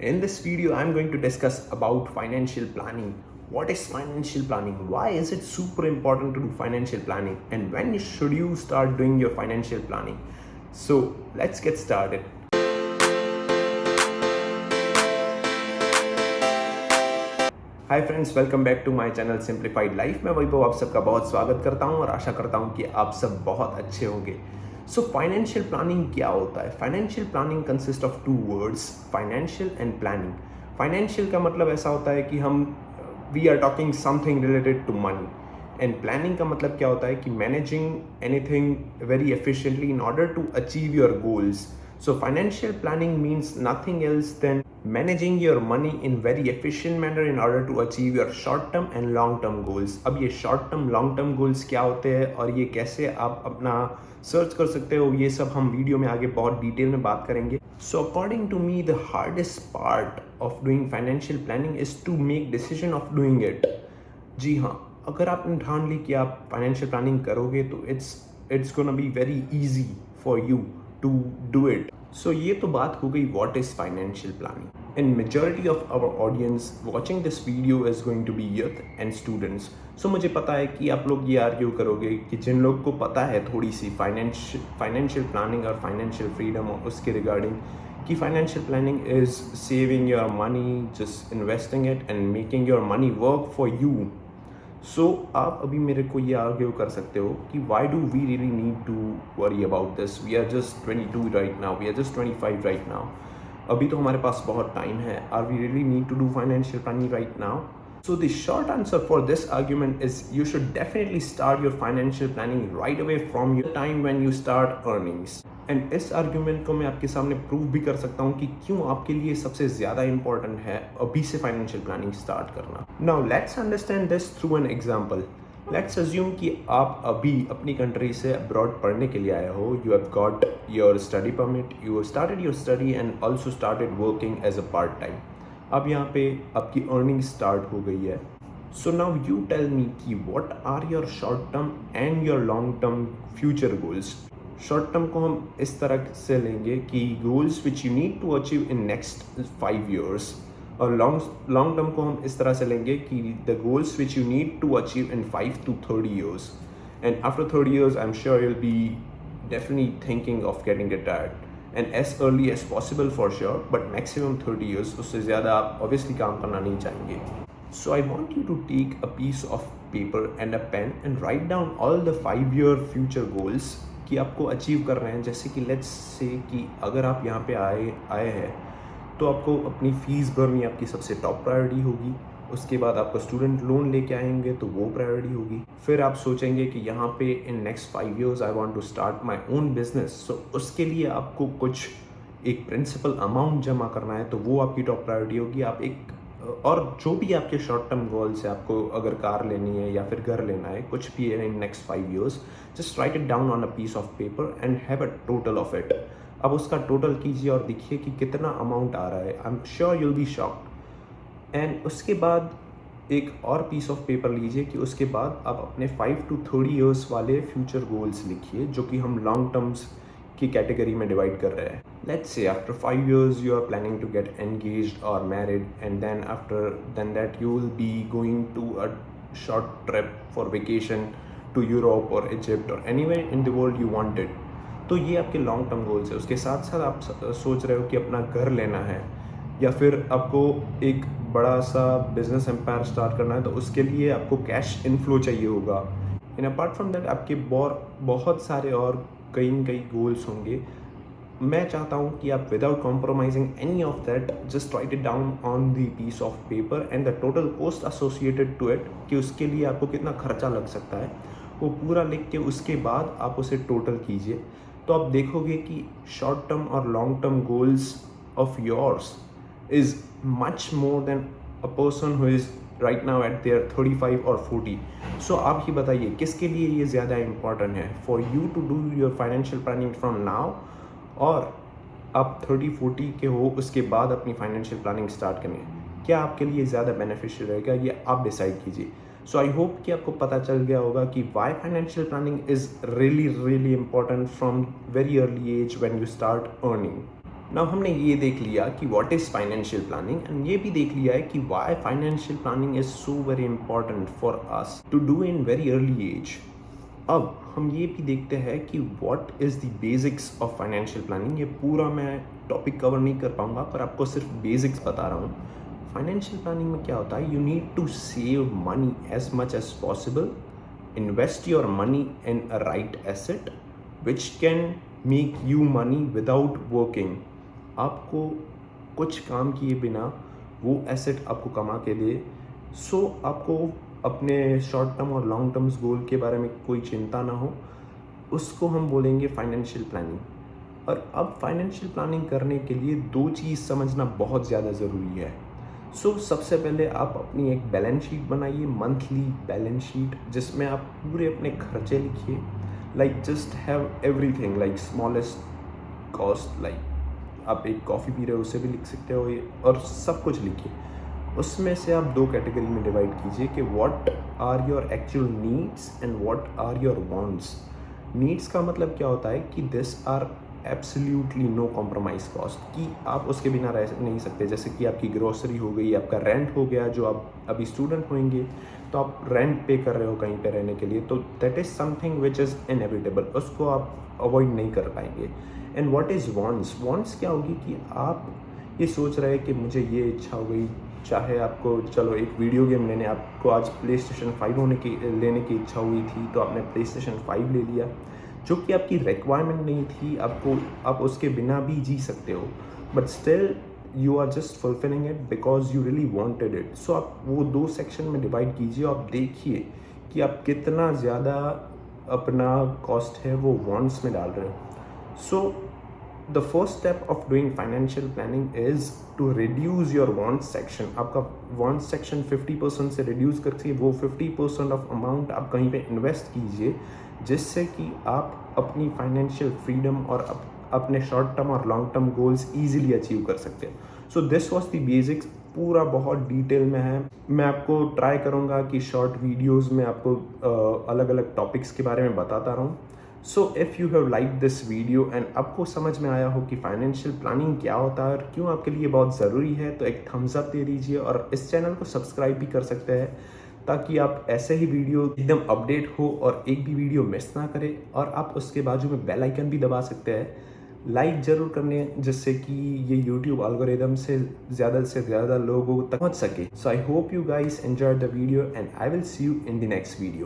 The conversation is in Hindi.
In this video, I'm going to discuss about financial planning. What is financial planning? Why is it super important to do financial planning? And when should you start doing your financial planning? So let's get started. Hi friends, welcome back to my channel simplified life. मैं वैभव आप सबका बहुत स्वागत करता हूं और आशा करता हूं कि आप सब बहुत अच्छे होंगे। सो फाइनेंशियल प्लानिंग क्या होता है? Financial planning consist of two words, financial and planning. Financial का मतलब ऐसा होता है कि we are talking something related to money, and planning का मतलब क्या होता है कि managing anything very efficiently in order to achieve your goals. So financial planning means nothing else than managing your money in very efficient manner in order to achieve your short term and long term goals. अब ये short term long term goals क्या होते हैं और ये कैसे आप अपना सर्च कर सकते हो, ये सब हम वीडियो में आगे बहुत डिटेल में बात करेंगे। So according to me, the hardest part of doing financial planning is to make decision of doing it. जी हाँ, अगर आपने ठान ली कि आप फाइनेंशियल प्लानिंग करोगे तो it's gonna be very easy for you to do it. So ये तो बात हो गई what is financial planning. And majority of our audience watching this video is going to be youth and students. So मुझे पता है कि आप लोग ये आर्ग्यू करोगे कि जिन लोग को पता है थोड़ी सी फाइनेंशियल प्लानिंग और फाइनेंशियल फ्रीडम और उसके रिगार्डिंग कि financial planning is saving your money, just investing it and making your money work for you. So आप अभी मेरे को ये आर्ग्यू कर सकते हो कि why do we really need to worry about this? We are just 22 right now, we are just 25 right now. अभी तो हमारे पास बहुत टाइम है। Are we really need to do financial planning right now? So the short answer for this argument is you should definitely start your financial planning right away from your time when you start earnings. And इस आर्ग्यूमेंट को मैं आपके सामने प्रूव भी कर सकता हूँ कि क्यों आपके लिए सबसे ज़्यादा इंपॉर्टेंट है अभी से फाइनेंशियल प्लानिंग स्टार्ट करना। Now let's understand this through an example. Let's assume कि आप अभी अपनी कंट्री से अब्रॉड पढ़ने के लिए आए हो। You have got your study permit, you started your study and also started working as a part time. अब यहाँ पे आपकी अर्निंग स्टार्ट हो गई है। So now you tell me कि what are your short term and your long term future goals. Short term को हम इस तरह से लेंगे कि goals which you need to achieve in next 5 years, और लॉन्ग टर्म को हम इस तरह से लेंगे कि the goals which you need to achieve in 5 to 30 years. And after 30 years I am sure you will be definitely thinking of getting retired and as early as possible for sure, but maximum 30 years, उससे ज़्यादा आप ऑब्वियसली काम करना नहीं चाहेंगे। So I want you to take a piece of paper and a pen and write down all the 5-year future goals कि आपको अचीव कर रहे हैं। जैसे कि लेट्स से कि अगर आप यहाँ पे आए हैं तो आपको अपनी फ़ीस भरनी आपकी सबसे टॉप प्रायोरिटी होगी। उसके बाद आपका स्टूडेंट लोन लेके आएंगे तो वो प्रायोरिटी होगी। फिर आप सोचेंगे कि यहाँ पे in next 5 years I want to start my own business. So उसके लिए आपको कुछ एक प्रिंसिपल अमाउंट जमा करना है तो वो आपकी टॉप प्रायोरिटी होगी। आप एक और जो भी आपके शॉर्ट टर्म गोल्स है, आपको अगर कार लेनी है या फिर घर लेना है, कुछ भी है in next 5 years, just write it down on a piece of paper and have a total of it. अब उसका टोटल कीजिए और देखिए कि कितना अमाउंट आ रहा है। आई am sure you will be shocked. And उसके बाद एक और पीस ऑफ पेपर लीजिए कि उसके बाद आप अपने 5 to 30 years वाले फ्यूचर गोल्स लिखिए, जो कि हम लॉन्ग टर्म्स की कैटेगरी में डिवाइड कर रहे हैं। Let's say after 5 years you are planning to get engaged or married, and then after that you will be going to a short trip for vacation to Europe or Egypt or anywhere in the world you wanted. तो ये आपके लॉन्ग टर्म गोल्स है। उसके साथ साथ आप सोच रहे हो कि अपना घर लेना है या फिर आपको एक बड़ा सा बिजनेस एम्पायर स्टार्ट करना है, तो उसके लिए आपको कैश इनफ्लो चाहिए होगा। एंड अपार्ट फ्रॉम दैट आपके बहुत सारे और कई गोल्स होंगे। मैं चाहता हूँ कि आप without compromising any of that just write it down on the piece of paper and the total cost associated to it, कि उसके लिए आपको कितना खर्चा लग सकता है वो पूरा लिख के उसके बाद आप उसे टोटल कीजिए। तो आप देखोगे कि शॉर्ट टर्म और long term goals of yours is much more than a person who is right now at there 35 और 40. सो आप ही बताइए किसके लिए ये ज़्यादा इम्पॉर्टेंट है, for you to do your financial planning from now, और आप 30-40 के हो उसके बाद अपनी फाइनेंशियल प्लानिंग स्टार्ट करनी है? क्या आपके लिए ज़्यादा बेनिफिशियल रहेगा, ये आप डिसाइड कीजिए। सो आई होप कि आपको पता चल गया होगा कि why financial planning is really important from very early age when you start earning. Now हमने ये देख लिया कि what is financial planning and ये भी देख लिया है कि why financial planning is so very important for us to do in very early age. अब हम ये भी देखते हैं कि what is the basics of financial planning. ये पूरा मैं टॉपिक कवर नहीं कर पाऊँगा पर आपको सिर्फ बेसिक्स बता रहा हूँ। फाइनेंशियल प्लानिंग में क्या होता है, you need to save money as much as possible, invest your money in a right asset which can make you money without working। आपको कुछ काम किए बिना वो एसेट आपको कमा के दे। सो आपको अपने शॉर्ट टर्म और लॉन्ग टर्म्स गोल के बारे में कोई चिंता ना हो, उसको हम बोलेंगे फाइनेंशियल प्लानिंग। और अब फाइनेंशियल प्लानिंग करने के लिए दो चीज़ समझना बहुत ज़्यादा ज़रूरी है। सबसे पहले आप अपनी एक बैलेंस शीट बनाइए, मंथली बैलेंस शीट, जिसमें आप पूरे अपने खर्चे लिखिए। Like just have everything, like smallest cost, like आप एक कॉफ़ी पी रहे हो उसे भी लिख सकते हो, ये और सब कुछ लिखिए। उसमें से आप दो कैटेगरी में डिवाइड कीजिए कि what are your actual needs and what are your wants. Needs का मतलब क्या होता है कि this are absolutely no compromise cost, कि आप उसके बिना रह नहीं सकते। जैसे कि आपकी ग्रोसरी हो गई, आपका रेंट हो गया, जो आप अभी स्टूडेंट होंगे तो आप रेंट पे कर रहे हो कहीं पे रहने के लिए, तो that is something which is inevitable, उसको आप अवॉइड नहीं कर पाएंगे। And what is wants, wants क्या होगी कि आप ये सोच रहे हैं कि मुझे ये इच्छा हो गई, चाहे आपको चलो एक वीडियो गेम लेने, आपको आज प्ले स्टेशन 5 लेने की इच्छा हुई थी तो आपने प्ले स्टेशन 5 ले लिया, जो कि आपकी रिक्वायरमेंट नहीं थी, आप उसके बिना भी जी सकते हो, but still you are just fulfilling it because you really wanted it. So आप वो दो सेक्शन में डिवाइड कीजिए, आप देखिए कि आप कितना ज़्यादा अपना कॉस्ट है वो वांट्स में डाल रहे हो। So the first step of doing financial planning is to reduce your wants section. आपका वांट्स सेक्शन 50% से रिड्यूस करके वो 50% ऑफ अमाउंट आप कहीं पे इन्वेस्ट कीजिए, जिससे कि आप अपनी फाइनेंशियल फ्रीडम और अपने शॉर्ट टर्म और long term goals easily achieve कर सकते हैं। So this was the basics, पूरा बहुत डिटेल में है। मैं आपको ट्राई करूँगा कि शॉर्ट वीडियोज़ में आपको अलग अलग टॉपिक्स के बारे में बताता रहूँ। So if you have like this video and आपको समझ में आया हो कि फाइनेंशियल प्लानिंग क्या होता है और क्यों आपके लिए बहुत ज़रूरी है, तो एक थम्स अप दे दीजिए और इस चैनल को सब्सक्राइब भी कर सकते हैं, ताकि आप ऐसे ही वीडियो एकदम अपडेट हो और एक भी वीडियो मिस ना करें। और आप उसके बाजू में बेल आइकन भी दबा सकते हैं, लाइक ज़रूर करने, जिससे कि ये यूट्यूब एल्गोरिदम से ज़्यादा लोगों तक पहुंच सके। So I hope you guys enjoyed the video and I will see you in the next video.